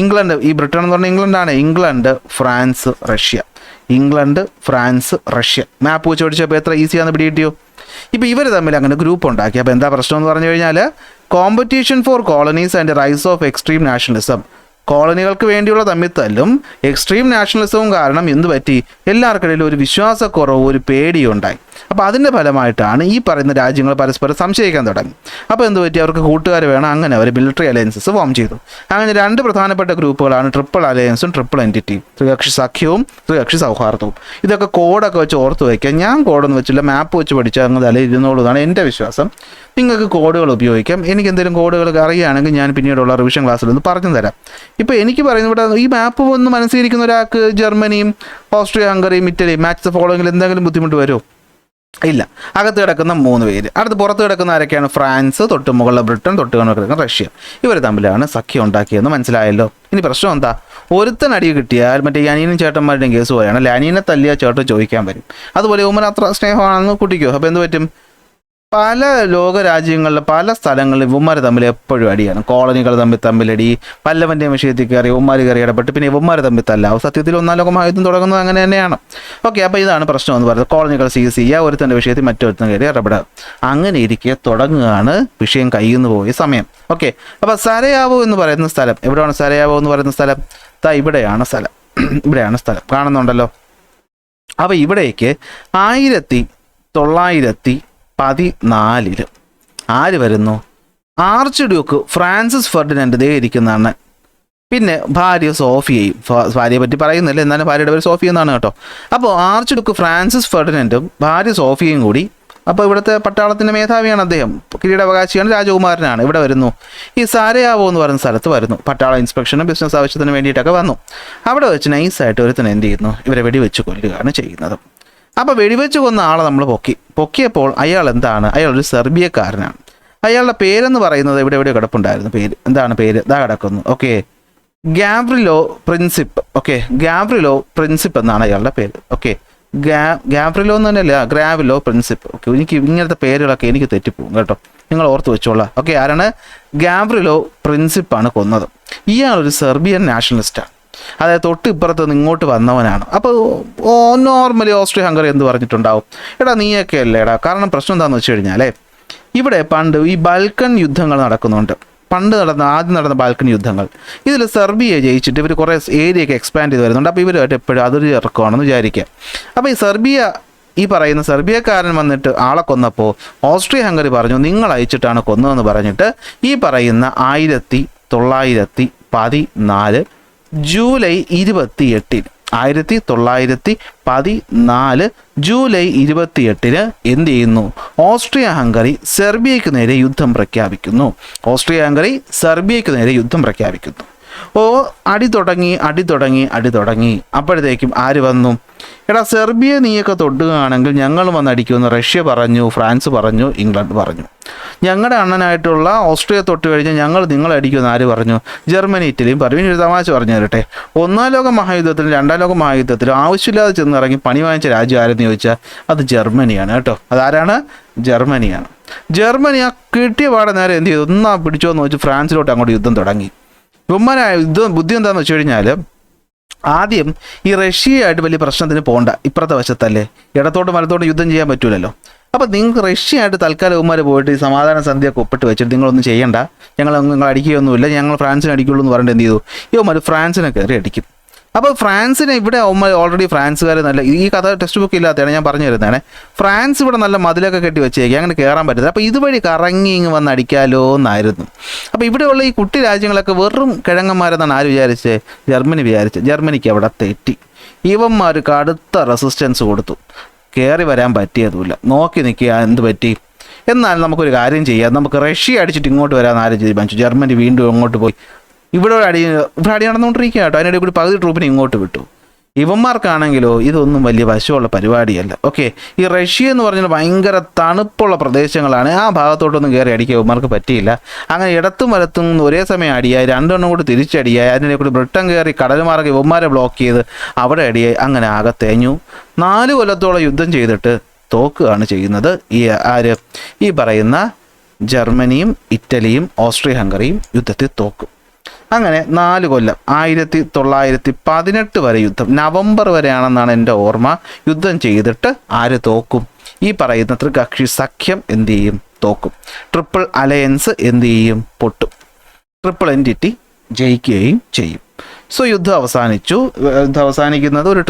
ഇംഗ്ലണ്ട്, ഈ ബ്രിട്ടൻ എന്ന് പറഞ്ഞാൽ ഇംഗ്ലണ്ടാണ്. England, France, Russia. England, France, Russia. Map വെച്ച് പഠിച്ചപ്പോൾ എത്ര ഈസിയാണെന്ന് പിടികിട്ടിയോ? ഇപ്പോൾ ഇവർ തമ്മിൽ അങ്ങനെ ഗ്രൂപ്പ് ഉണ്ടാക്കി. അപ്പോൾ എന്താ പ്രശ്നം എന്ന് പറഞ്ഞു കഴിഞ്ഞാൽ competition for colonies and rise of extreme nationalism. കോളനികൾക്ക് വേണ്ടിയുള്ള തമ്മിത്തല്ലും എക്സ്ട്രീം നാഷണലിസവും കാരണം എന്ത് പറ്റി? എല്ലാവർക്കിടയിലും ഒരു വിശ്വാസക്കുറവ്, ഒരു പേടിയുണ്ടായി. അപ്പോൾ അതിൻ്റെ ഫലമായിട്ടാണ് ഈ പറയുന്ന രാജ്യങ്ങൾ പരസ്പരം സംശയിക്കാൻ തുടങ്ങി. അപ്പോൾ എന്ത് പറ്റി? അവർക്ക് കൂട്ടുകാർ വേണം. അങ്ങനെ അവർ മിലിറ്ററി അലയൻസസ് ഫോം ചെയ്തു. അങ്ങനെ രണ്ട് പ്രധാനപ്പെട്ട ഗ്രൂപ്പുകളാണ് ട്രിപ്പിൾ അലയൻസും ട്രിപ്പിൾ എൻറ്റിറ്റിയും. ത്രികക്ഷി സഖ്യവും ത്രികക്ഷി സൗഹാർദ്ദവും. ഇതൊക്കെ കോഡൊക്കെ വെച്ച് ഓർത്ത് വയ്ക്കാം. ഞാൻ കോഡൊന്നും വെച്ചില്ല, മാപ്പ് വെച്ച് പഠിച്ചാൽ അങ്ങ് തല ഇരുന്നോളൂന്നാണ് എൻ്റെ വിശ്വാസം. നിങ്ങൾക്ക് കോഡുകൾ ഉപയോഗിക്കാം. എനിക്ക് എന്തെങ്കിലും കോഡുകൾ അറിയുകയാണെങ്കിൽ ഞാൻ പിന്നീടുള്ള റിവിഷൻ ക്ലാസ്സിൽ ഒന്ന് പറഞ്ഞു തരാം. ഇപ്പോൾ എനിക്ക് പറയുന്നത് ഇവിടെ ഈ മാപ്പ് ഒന്ന് മനസ്സിലിരിക്കുന്ന ഒരാൾക്ക് ജർമ്മനിയും ഓസ്ട്രിയ, ഹംഗറിയും, ഇറ്റലിയും മാച്ച് ദ ഫോളോയിങ്ങിൽ എന്തെങ്കിലും ബുദ്ധിമുട്ട് വരുമോ? ഇല്ല. അകത്ത് കിടക്കുന്ന 3 പേര്. അടുത്ത് പുറത്ത് കിടക്കുന്ന ആരൊക്കെയാണ്? ഫ്രാൻസ്, തൊട്ട് മുകളിലെ ബ്രിട്ടൻ, തൊട്ട് കിടക്കുന്ന റഷ്യ. ഇവർ തമ്മിലാണ് സഖ്യം ഉണ്ടാക്കിയതെന്ന് മനസ്സിലായല്ലോ. ഇനി പ്രശ്നം എന്താ? ഒരുത്തൻ അടി കിട്ടിയാൽ മറ്റേ അനിയനും ചേട്ടന്മാരുടെയും കേസ് പോലെയാണ്. അല്ലെ, അനിയനെ തല്ലിയാൽ ചേട്ടൻ ചോദിക്കാൻ വരും. അതുപോലെ ഉമ്മൻ അത്ര സ്നേഹമാണെന്ന് കുട്ടിക്കോ. അപ്പോൾ എന്ത് പറ്റും? പല ലോകരാജ്യങ്ങളിലെ പല സ്ഥലങ്ങളിൽ ഇവന്മാർ തമ്മിൽ എപ്പോഴും അടിയാണ്. കോളനികൾ തമ്മിലടി, പല്ലവൻ്റെ വിഷയത്തിൽ കയറി ഇവന്മാർ കയറി ഇടപെട്ട് പിന്നെ ഇവന്മാർ തമ്മിൽ തല്ലാവും. സത്യത്തിൽ ഒന്നാം ലോക മഹായുദ്ധം തുടങ്ങുന്നത് അങ്ങനെ തന്നെയാണ്. ഓക്കെ, അപ്പോൾ ഇതാണ് പ്രശ്നം എന്ന് പറയുന്നത്. കോളനികൾ സീസ് ചെയ്യുക, ഒരുത്തൻ്റെ വിഷയത്തിൽ മറ്റൊരുത്തൻ കയറി ഇടപെടുക. അങ്ങനെ ഇരിക്കെ തുടങ്ങുകയാണ് വിഷയം കയ്യിൽ നിന്ന് പോയ സമയം. ഓക്കെ, അപ്പോൾ സരയാവോ എന്ന് പറയുന്ന സ്ഥലം എവിടെയാണ്? സരയാവോ എന്ന് പറയുന്ന സ്ഥലം ഇവിടെയാണ് സ്ഥലം. ഇവിടെയാണ് സ്ഥലം, കാണുന്നുണ്ടല്ലോ. അപ്പോൾ ഇവിടേക്ക് 1914 ആര് വരുന്നു? ആർച്ച് ഡ്യൂക്ക് ഫ്രാൻസിസ് ഫെർഡിനൻഡ് ദേ ഇരിക്കുന്നതാണ്. പിന്നെ ഭാര്യ സോഫിയയും. ഭാര്യയെ പറ്റി പറയുന്നില്ല, എന്നാലും ഭാര്യയുടെ പേര് സോഫിയ എന്നാണ് കേട്ടോ. അപ്പോൾ ആർച്ച് ഡ്യൂക്ക് ഫ്രാൻസിസ് ഫെർഡിനൻഡും ഭാര്യ സോഫിയയും കൂടി, അപ്പോൾ ഇവിടുത്തെ പട്ടാളത്തിൻ്റെ മേധാവിയാണ് അദ്ദേഹം, കിരീടാവകാശിയാണ്, രാജകുമാരനാണ്. ഇവിടെ വരുന്നു. ഈ സാരയാവോ എന്ന് പറയുന്ന സ്ഥലത്ത് വരുന്നു. പട്ടാള ഇൻസ്പെക്ഷനും ബിസിനസ് ആവശ്യത്തിന് വേണ്ടിയിട്ടൊക്കെ വന്നു. അവിടെ വെച്ച് നൈസായിട്ട് ഒരുത്തൻ എന്ത് ചെയ്യുന്നു? ഇവരെ വെടിവെച്ച് കൊല്ലുകയാണ് ചെയ്യുന്നത്. അപ്പോൾ വെടിവെച്ച് കൊന്ന ആളെ നമ്മൾ പൊക്കിയപ്പോൾ അയാൾ എന്താണ്? അയാൾ ഒരു സെർബിയക്കാരനാണ്. അയാളുടെ പേരെന്ന് പറയുന്നത് എവിടെയോ കിടപ്പുണ്ടായിരുന്നു. പേര് എന്താണ്? പേര് ഇതാ കിടക്കുന്നു. Okay, Gavrilo പ്രിൻസിപ്പ്. ഓക്കെ, ഗാവ്രിലോ പ്രിൻസിപ്പ് എന്നാണ് അയാളുടെ പേര്. ഓക്കെ, ഗാവ്രിലോ എന്ന് തന്നെയല്ല, ഗ്രാവിലോ പ്രിൻസിപ്പ്. ഓക്കെ, എനിക്ക് ഇങ്ങനത്തെ പേരുകളൊക്കെ എനിക്ക് തെറ്റിപ്പോകും കേട്ടോ, നിങ്ങൾ ഓർത്ത് വെച്ചോളാം. ഓക്കെ, ആരാണ്? ഗാവ്രിലോ പ്രിൻസിപ്പാണ് കൊന്നത്. ഇയാളൊരു സെർബിയൻ നാഷണലിസ്റ്റാണ്. അതായത് തൊട്ട് ഇപ്പുറത്ത് നിന്ന് ഇങ്ങോട്ട് വന്നവനാണ്. അപ്പോൾ നോർമലി ഓസ്ട്രിയ ഹംഗറി എന്ത് പറഞ്ഞിട്ടുണ്ടാവും, എടാ നീയൊക്കെ അല്ലേ എടാ. കാരണം പ്രശ്നം എന്താണെന്ന് വെച്ച് കഴിഞ്ഞാൽ ഇവിടെ പണ്ട് ഈ ബാൽക്കൺ യുദ്ധങ്ങൾ നടക്കുന്നുണ്ട്. ആദ്യം നടന്ന ബാൽക്കൺ യുദ്ധങ്ങൾ, ഇതിൽ സെർബിയ ജയിച്ചിട്ട് ഇവർ കുറേ ഏരിയയൊക്കെ എക്സ്പാൻഡ് ചെയ്ത് വരുന്നുണ്ട്. അപ്പോൾ ഇവരുമായിട്ട് എപ്പോഴും അതൊരു ഇറക്കമാണെന്ന് വിചാരിക്കുക. അപ്പോൾ ഈ പറയുന്ന സെർബിയക്കാരൻ വന്നിട്ട് ആളെ കൊന്നപ്പോൾ ഓസ്ട്രിയ ഹംഗറി പറഞ്ഞു നിങ്ങൾ അയച്ചിട്ടാണ് കൊന്നതെന്ന് പറഞ്ഞിട്ട് ഈ പറയുന്ന 1914 ജൂലൈ 28 1914 ജൂലൈ 28 എന്ത് ചെയ്യുന്നു, ഓസ്ട്രിയ ഹംഗറി സെർബിയയ്ക്ക് നേരെ യുദ്ധം പ്രഖ്യാപിക്കുന്നു. അടി തുടങ്ങി. അപ്പോഴത്തേക്കും ആര് വന്നു, എടാ സെർബിയ നീയൊക്കെ തൊട്ടുകയാണെങ്കിൽ ഞങ്ങൾ വന്ന് അടിക്കുമെന്ന് റഷ്യ പറഞ്ഞു, ഫ്രാൻസ് പറഞ്ഞു, ഇംഗ്ലണ്ട് പറഞ്ഞു. ഞങ്ങളുടെ അണ്ണനായിട്ടുള്ള ഓസ്ട്രിയ തൊട്ട് കഴിഞ്ഞാൽ ഞങ്ങൾ നിങ്ങളെ അടിക്കുമെന്ന് ആര് പറഞ്ഞു, ജർമ്മനി, ഇറ്റലിയും പറഞ്ഞു. ഇനി ഒരു തമാശ പറഞ്ഞു തരട്ടെ, 1-ാം ലോക മഹായുദ്ധത്തിലും 2-ാം ലോക മഹായുദ്ധത്തിലും ആവശ്യമില്ലാതെ ചെന്നിറങ്ങി പണി വാങ്ങിച്ച രാജ്യം ആരെന്ന് ചോദിച്ചാൽ അത് ജർമ്മനിയാണ് കേട്ടോ. അതാരാണ്? ജർമ്മനിയാണ്. ജർമ്മനി ആ കിട്ടിയ പാടെ നേരെ എന്ത് ചെയ്തു, ഒന്നാ പിടിച്ചോന്ന് വെച്ച് ഫ്രാൻസിലോട്ട് അങ്ങോട്ട് യുദ്ധം തുടങ്ങി. ബുദ്ധി എന്താണെന്ന് വെച്ച് കഴിഞ്ഞാൽ ആദ്യം ഈ റഷ്യയായിട്ട് വലിയ പ്രശ്നത്തിന് പോകണ്ട, ഇപ്പുറത്തെ വശത്തല്ലേ, ഇടത്തോട്ടും വലത്തോട്ടും യുദ്ധം ചെയ്യാൻ പറ്റൂലല്ലോ. അപ്പോൾ നിങ്ങൾക്ക് റഷ്യയായിട്ട് തൽക്കാലം ഉമ്മാർ പോയിട്ട് ഈ സമാധാന സന്ധിയൊക്കെ ഒപ്പിട്ട് വെച്ചിട്ട് നിങ്ങളൊന്നും ചെയ്യണ്ട, നിങ്ങൾ അടിക്കുകയൊന്നുമില്ല, ഞങ്ങൾ ഫ്രാൻസിനെ അടിക്കുള്ളൂ എന്ന് പറഞ്ഞിട്ട് എന്ത് ചെയ്തു, ഇവന്മാർ ഫ്രാൻസിനെ കയറി അടിക്കും. അപ്പോൾ ഫ്രാൻസിനെ ഇവിടെ ഓൾറെഡി ഫ്രാൻസുകാർ നല്ല, ഈ കഥ ടെക്സ്റ്റ് ബുക്ക് ഇല്ലാത്തതാണ് ഞാൻ പറഞ്ഞു തരുന്നതാണ്, ഫ്രാൻസ് ഇവിടെ നല്ല മതിലൊക്കെ കെട്ടി വെച്ചേക്കുക, അങ്ങനെ കയറാൻ പറ്റില്ല. അപ്പോൾ ഇതുവഴി കറങ്ങി ഇങ്ങ് വന്ന് അടിക്കാലോ എന്നായിരുന്നു. അപ്പോൾ ഇവിടെയുള്ള ഈ കുട്ടി രാജ്യങ്ങളൊക്കെ വെറും കിഴങ്ങന്മാരെന്നാണ് ആര് വിചാരിച്ചത്, ജർമ്മനിക്ക് അവിടെ തെറ്റി. ഇവന്മാർ കടുത്ത റെസിസ്റ്റൻസ് കൊടുത്തു, കയറി വരാൻ പറ്റിയതുമില്ല, നോക്കി നിൽക്കുക. എന്ത് പറ്റി? എന്നാൽ നമുക്കൊരു കാര്യം ചെയ്യാം, നമുക്ക് റഷ്യ അടിച്ചിട്ട് ഇങ്ങോട്ട് വരാൻ ആരും തീരുമാനിച്ചു. ജർമ്മനി വീണ്ടും അങ്ങോട്ട് പോയി. ഇവിടെ അടി നടന്നുകൊണ്ടിരിക്കുക കേട്ടോ. അതിനിടയിൽ കൂടി പകുതി ട്രൂപ്പിനെ ഇങ്ങോട്ട് വിട്ടു. ഇവന്മാർക്കാണെങ്കിലോ ഇതൊന്നും വലിയ വശമുള്ള പരിപാടിയല്ല. ഓക്കെ, ഈ റഷ്യ എന്ന് പറഞ്ഞാൽ ഭയങ്കര തണുപ്പുള്ള പ്രദേശങ്ങളാണ്, ആ ഭാഗത്തോട്ടൊന്നും കയറി അടിക്കുക ഇവന്മാർക്ക് പറ്റിയില്ല. അങ്ങനെ ഇടത്തും വലത്തും ഒരേ സമയം അടിയായി, 2 എണ്ണം കൂടി തിരിച്ചടിയായി. അതിനിടെ കൂടി ബ്രിട്ടൻ കയറി കടൽ മാർഗ്ഗം ഇവന്മാരെ ബ്ലോക്ക് ചെയ്ത് അവിടെ അടിയായി. അങ്ങനെ ആകെ തേഞ്ഞു. 4 കൊല്ലത്തോളം യുദ്ധം ചെയ്തിട്ട് തോക്കുകയാണ് ചെയ്യുന്നത് ഈ പറയുന്ന ജർമ്മനിയും ഇറ്റലിയും ഓസ്ട്രിയ ഹംഗറിയും യുദ്ധത്തിൽ തോക്കും. അങ്ങനെ 4 കൊല്ലം 1918 വരെ യുദ്ധം, നവംബർ വരെയാണെന്നാണ് എൻ്റെ ഓർമ്മ. യുദ്ധം ചെയ്തിട്ട് ആര് തോക്കും? ഈ പറയുന്ന ത്രികക്ഷി സഖ്യം എന്ത് ചെയ്യും? തോക്കും. ട്രിപ്പിൾ അലയൻസ് എന്ത് ചെയ്യും? പൊട്ടും. ട്രിപ്പിൾ എൻറ്റിറ്റി ജയിക്കുകയും ചെയ്യും. സോ യുദ്ധം അവസാനിച്ചു. യുദ്ധം അവസാനിക്കുന്നത് ഒരു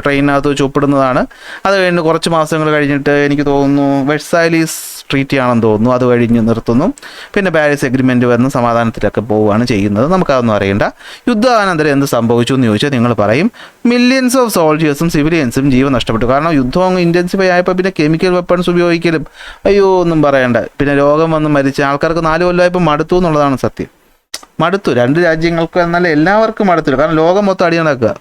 ട്രെയിനകത്ത് വെച്ച് ഒപ്പിടുന്നതാണ്. അത് കഴിഞ്ഞ് കുറച്ച് മാസങ്ങൾ കഴിഞ്ഞിട്ട് എനിക്ക് തോന്നുന്നു വെഴ്സാലീസ് ട്രീറ്റി ആണെന്ന് തോന്നുന്നു, അത് കഴിഞ്ഞ് നിർത്തുന്നു. പിന്നെ പാരീസ് എഗ്രിമെൻറ്റ് വരുന്ന സമാധാനത്തിലൊക്കെ പോവുകയാണ് ചെയ്യുന്നത്. നമുക്കതൊന്നും അറിയണ്ട. യുദ്ധാനന്തരം എന്ത് സംഭവിച്ചു എന്ന് ചോദിച്ചാൽ നിങ്ങൾ പറയും മില്യൺസ് ഓഫ് സോൾജേഴ്സും സിവിലിയൻസും ജീവൻ നഷ്ടപ്പെട്ടു. കാരണം യുദ്ധം ഇൻറ്റൻസിഫൈ ആയപ്പോൾ പിന്നെ കെമിക്കൽ വെപ്പൺസ് ഉപയോഗിക്കലും ഒന്നും പറയണ്ട. പിന്നെ രോഗം വന്ന് മരിച്ച ആൾക്കാർക്ക് 4 കൊല്ലമായപ്പോൾ മടുത്തു എന്നുള്ളതാണ് സത്യം. മടുത്തു. 2 രാജ്യങ്ങൾക്ക് എന്നല്ല എല്ലാവർക്കും മടുത്തില്ല. കാരണം ലോകം മൊത്തം അടി നടക്കുക.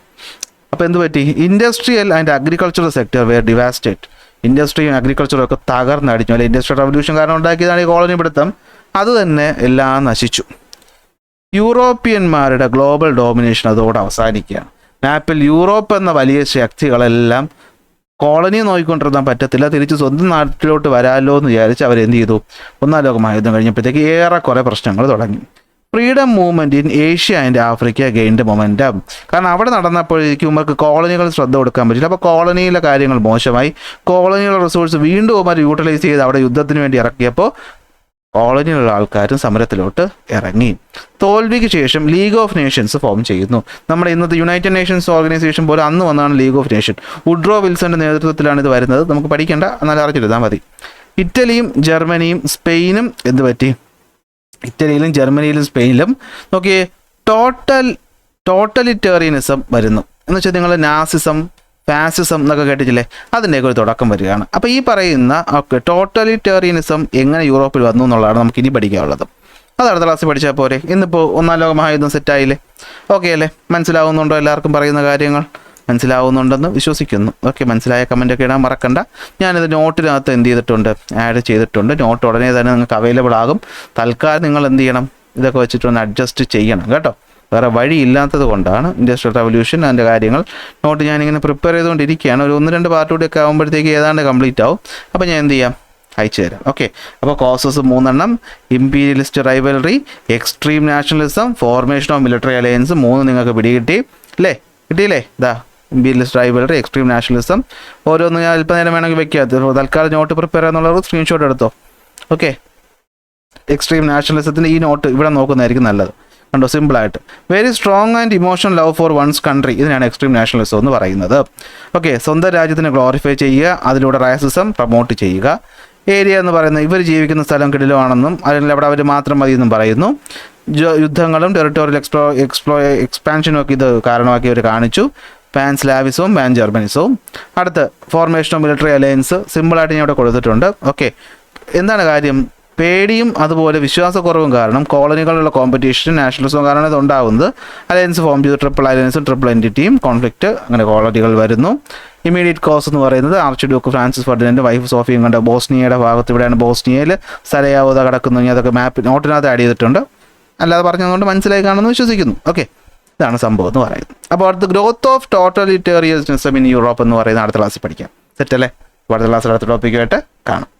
അപ്പോൾ എന്ത് പറ്റി? Industrial and agricultural sector were devastate. ഇൻഡസ്ട്രിയും അഗ്രികൾച്ചറും ഒക്കെ തകർന്നടിച്ചു. അല്ലെ, ഇൻഡസ്ട്രിയൽ റവല്യൂഷൻ കാരണം ഉണ്ടാക്കിയതാണ് ഈ കോളനി പിടുത്തം. അത് തന്നെ എല്ലാം നശിച്ചു. യൂറോപ്യന്മാരുടെ ഗ്ലോബൽ ഡോമിനേഷൻ അതോടെ അവസാനിക്കുകയാണ്. മാപ്പിൽ യൂറോപ്പ് എന്ന വലിയ ശക്തികളെല്ലാം കോളനി നോക്കിക്കൊണ്ടിരുന്നാൽ പറ്റത്തില്ല, തിരിച്ച് സ്വന്തം നാട്ടിലോട്ട് വരാമല്ലോ എന്ന് വിചാരിച്ച് അവരെന്ത് ചെയ്തു? 1-ാം ലോക മഹായുദ്ധം കഴിഞ്ഞപ്പോഴത്തേക്ക് ഏറെക്കുറെ പ്രശ്നങ്ങൾ തുടങ്ങി. Freedom movement in Asia and Africa gained momentum. കാരണം അവിടെ നടന്നപ്പോഴേക്കും ഇവർക്ക് കോളനികൾ ശ്രദ്ധ കൊടുക്കാൻ പറ്റില്ല. അപ്പോൾ കോളനിയിലെ കാര്യങ്ങൾ മോശമായി. കോളനിയിലെ റിസോഴ്സ് വീണ്ടും ഇവർ യൂട്ടിലൈസ് ചെയ്ത് അവിടെ യുദ്ധത്തിന് വേണ്ടി ഇറക്കിയപ്പോൾ കോളനിയിലുള്ള ആൾക്കാരും സമരത്തിലോട്ട് ഇറങ്ങി. തോൽവിക്ക് ശേഷം ലീഗ് ഓഫ് നേഷൻസ് ഫോം ചെയ്യുന്നു. നമ്മുടെ ഇന്നത്തെ യുണൈറ്റഡ് നേഷൻസ് ഓർഗനൈസേഷൻ പോലെ അന്ന് വന്നതാണ് ലീഗ് ഓഫ് നേഷൻ. വുഡ്രോ വിൽസന്റെ നേതൃത്വത്തിലാണ് ഇത് വരുന്നത്. നമുക്ക് പഠിക്കേണ്ട, എന്നാൽ അറിഞ്ഞിരുന്നാൽ മതി. ഇറ്റലിയും ജർമ്മനിയും സ്പെയിനും എന്ത് പറ്റി? ഇറ്റലിയിലും ജർമ്മനിയിലും സ്പെയിനിലും നോക്കിയേ ടോട്ടലിറ്റേറിയനിസം വരുന്നു. എന്ന് വെച്ചാൽ നിങ്ങൾ നാസിസം, ഫാസിസം എന്നൊക്കെ കേട്ടിട്ടില്ലേ, അതിൻ്റെയൊക്കെ ഒരു തുടക്കം വരികയാണ്. അപ്പോൾ ഈ പറയുന്ന ടോട്ടലിറ്റേറിയനിസം എങ്ങനെ യൂറോപ്പിൽ വന്നു എന്നുള്ളതാണ് നമുക്ക് ഇനി പഠിക്കാനുള്ളത്. അത് അടുത്ത ക്ലാസ്സിൽ പഠിച്ചാൽ പോരെ. ഇന്നിപ്പോൾ 1-ാം ലോക മഹായുദ്ധം സെറ്റായില്ലേ? ഓക്കെ അല്ലേ? മനസ്സിലാവുന്നുണ്ടോ? എല്ലാവർക്കും പറയുന്ന കാര്യങ്ങൾ മനസ്സിലാവുന്നുണ്ടെന്ന് വിശ്വസിക്കുന്നു. ഓക്കെ, മനസ്സിലായ കമൻറ്റൊക്കെ ഇടാൻ മറക്കണ്ട. ഞാനിത് നോട്ടിനകത്ത് എന്ത് ചെയ്തിട്ടുണ്ട്? ആഡ് ചെയ്തിട്ടുണ്ട്. നോട്ട് ഉടനെ തന്നെ നിങ്ങൾക്ക് അവൈലബിൾ ആകും. തൽക്കാലം നിങ്ങൾ എന്ത് ചെയ്യണം? ഇതൊക്കെ വെച്ചിട്ടൊന്ന് അഡ്ജസ്റ്റ് ചെയ്യണം കേട്ടോ. വേറെ വഴിയില്ലാത്തത് കൊണ്ടാണ്. ഇൻഡസ്ട്രിയൽ റവല്യൂഷൻ അതിൻ്റെ കാര്യങ്ങൾ നോട്ട് ഞാനിങ്ങനെ പ്രിപ്പയർ ചെയ്തുകൊണ്ടിരിക്കുകയാണ്. ഒരു 1-2 പാർട്ട് കൂടിയൊക്കെ ആകുമ്പോഴത്തേക്ക് ഏതാണ്ട് കംപ്ലീറ്റ് ആവും. അപ്പോൾ ഞാൻ എന്ത് ചെയ്യാം? അയച്ചു തരാം. ഓക്കെ, അപ്പോൾ causes 3 imperialist rivalry, extreme nationalism, formation of military alliance 3 നിങ്ങൾക്ക് പിടികിട്ടി. അല്ലേ? കിട്ടിയില്ലേ? ഇതാ ഇമ്പീരിയലിസ്റ്റ് റൈവലറി, എക്സ്ട്രീം നാഷണലിസം, ഓരോന്ന് ഞാൻ അല്പം നേരം വേണമെങ്കിൽ വെക്കാം. തൽക്കാലം നോട്ട് പ്രിപ്പയർ ചെയ്യാന്നുള്ളത് സ്ക്രീൻഷോട്ട് എടുത്തോ. ഓക്കെ, എക്സ്ട്രീം നാഷണലിസത്തിൻ്റെ ഈ നോട്ട് ഇവിടെ നോക്കുന്നതായിരിക്കും നല്ലത്. കണ്ടോ, സിമ്പിളായിട്ട്. Very strong and emotional love for one's country, ഇതിനാണ് എക്സ്ട്രീം നാഷണലിസം എന്ന് പറയുന്നത്. ഓക്കെ, സ്വന്തം രാജ്യത്തിനെ ഗ്ലോറിഫൈ ചെയ്യുക, അതിലൂടെ റൈസിസം പ്രൊമോട്ട് ചെയ്യുക. ഏരിയ എന്ന് പറയുന്നത് ഇവർ ജീവിക്കുന്ന സ്ഥലം കിടിലമാണെന്നും അല്ലെങ്കിൽ അവിടെ അവർ മാത്രം മതി എന്നും പറയുന്നു. യുദ്ധങ്ങളും ടെറിട്ടോറിയൽ എക്സ്പാൻഷനും ഒക്കെ ഇത് കാരണമാക്കി അവർ കാണിച്ചു. പാൻ സ്ലാവിസവും പാൻ ജർമ്മനിസവും. അടുത്ത് ഫോർമേഷൻ ഓഫ് മിലിറ്ററി അലയൻസ്, സിമ്പിളായിട്ട് ഞാൻ ഇവിടെ കൊടുത്തിട്ടുണ്ട്. ഓക്കെ, എന്താണ് കാര്യം? പേടിയും അതുപോലെ വിശ്വാസക്കുറവും കാരണം കോളനികളുള്ള കോമ്പറ്റീഷൻ നാഷണലിസം കാരണം ഇത് ഉണ്ടാകുന്നത്. അലയൻസ് ഫോം ചെയ്തു, ട്രിപ്പിൾ അലയൻസും ട്രിപ്പിൾ എൻറ്റിറ്റിയും കോൺഫ്ലിക്റ്റ്, അങ്ങനെ കോളനികൾ വരുന്നു. ഇമീഡിയറ്റ് കോസ് എന്ന് പറയുന്നത് archduke Francis Ferdinand wife സോഫിയും കണ്ട ബോസ്നിയയുടെ ഭാഗത്ത്, ഇവിടെയാണ് ബോസ്നിയയിൽ സരയാവോത കിടക്കുന്നു. അതൊക്കെ മാപ്പ് നോട്ടിനകത്ത് ആഡ് ചെയ്തിട്ടുണ്ട്. അല്ലാതെ പറഞ്ഞതുകൊണ്ട് മനസ്സിലായി കാണുമെന്ന് വിശ്വസിക്കുന്നു. ഓക്കെ, ഇതാണ് സംഭവം എന്ന് പറയുന്നത്. അപ്പോൾ അടുത്ത ഗ്രോത്ത് ഓഫ് ടോട്ടലിറ്റേറിയനിസം ഇൻ യൂറോപ്പ് എന്ന് പറയുന്ന അടുത്ത ക്ലാസ്സിൽ പഠിക്കാം. സെറ്റല്ലേ? അടുത്ത ക്ലാസ്സിൽ അടുത്ത ടോപ്പിക്കുമായിട്ട് കാണാം.